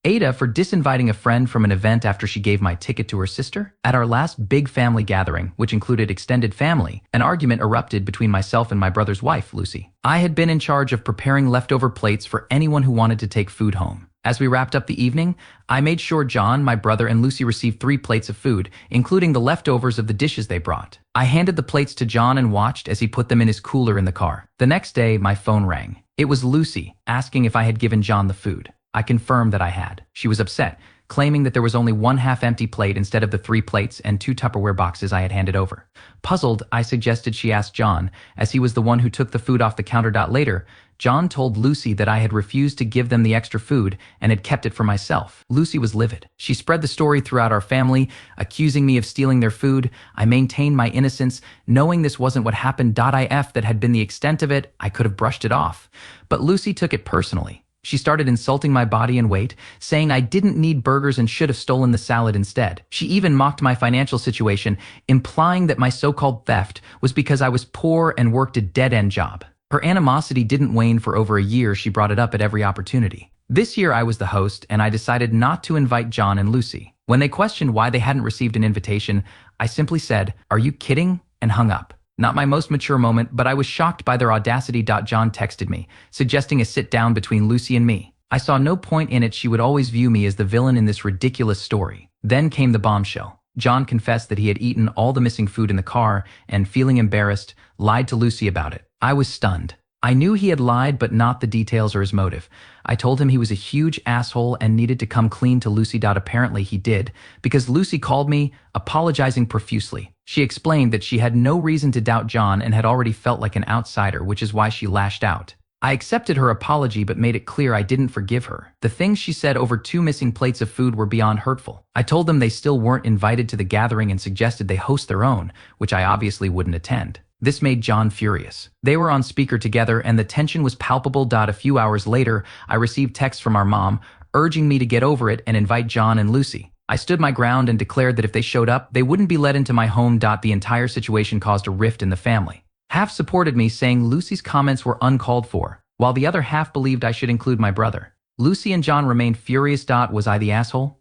AITA for disinviting a friend from an event after she gave my ticket to her sister. At our last big family gathering, which included extended family, an argument erupted between myself and my brother's wife, Lucy. I had been in charge of preparing leftover plates for anyone who wanted to take food home. As we wrapped up the evening, I made sure John, my brother, and Lucy received 3 plates of food, including the leftovers of the dishes they brought. I handed the plates to John and watched as he put them in his cooler in the car. The next day, my phone rang. It was Lucy, asking if I had given John the food. I confirmed that I had. She was upset, claiming that there was only 1 half-empty plate instead of the 3 plates and 2 Tupperware boxes I had handed over. Puzzled, I suggested she ask John, as he was the one who took the food off the counter. Later, John told Lucy that I had refused to give them the extra food and had kept it for myself. Lucy was livid. She spread the story throughout our family, accusing me of stealing their food. I maintained my innocence, knowing this wasn't what happened. If that had been the extent of it, I could have brushed it off. But Lucy took it personally. She started insulting my body and weight, saying I didn't need burgers and should have stolen the salad instead. She even mocked my financial situation, implying that my so-called theft was because I was poor and worked a dead-end job. Her animosity didn't wane for over a year. She brought it up at every opportunity. This year I was the host, and I decided not to invite John and Lucy. When they questioned why they hadn't received an invitation, I simply said, "Are you kidding?" and hung up. Not my most mature moment, but I was shocked by their audacity. John texted me, suggesting a sit-down between Lucy and me. I saw no point in it. She would always view me as the villain in this ridiculous story. Then came the bombshell. John confessed that he had eaten all the missing food in the car and, feeling embarrassed, lied to Lucy about it. I was stunned. I knew he had lied, but not the details or his motive. I told him he was a huge asshole and needed to come clean to Lucy. Apparently he did, because Lucy called me, apologizing profusely. She explained that she had no reason to doubt John and had already felt like an outsider, which is why she lashed out. I accepted her apology but made it clear I didn't forgive her. The things she said over 2 missing plates of food were beyond hurtful. I told them they still weren't invited to the gathering and suggested they host their own, which I obviously wouldn't attend. This made John furious. They were on speaker together and the tension was palpable. A few hours later, I received texts from our mom, urging me to get over it and invite John and Lucy. I stood my ground and declared that if they showed up, they wouldn't be let into my home. The entire situation caused a rift in the family. Half supported me, saying Lucy's comments were uncalled for, while the other half believed I should include my brother. Lucy and John remained furious. Was I the asshole?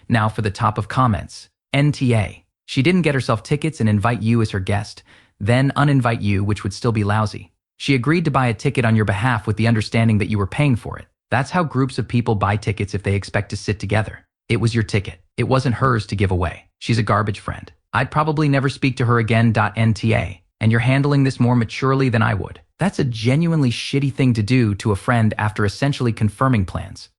Now for the top of comments. NTA. She didn't get herself tickets and invite you as her guest, then uninvite you, which would still be lousy. She agreed to buy a ticket on your behalf with the understanding that you were paying for it. That's how groups of people buy tickets if they expect to sit together. It was your ticket. It wasn't hers to give away. She's a garbage friend. I'd probably never speak to her again. NTA. And you're handling this more maturely than I would. That's a genuinely shitty thing to do to a friend after essentially confirming plans.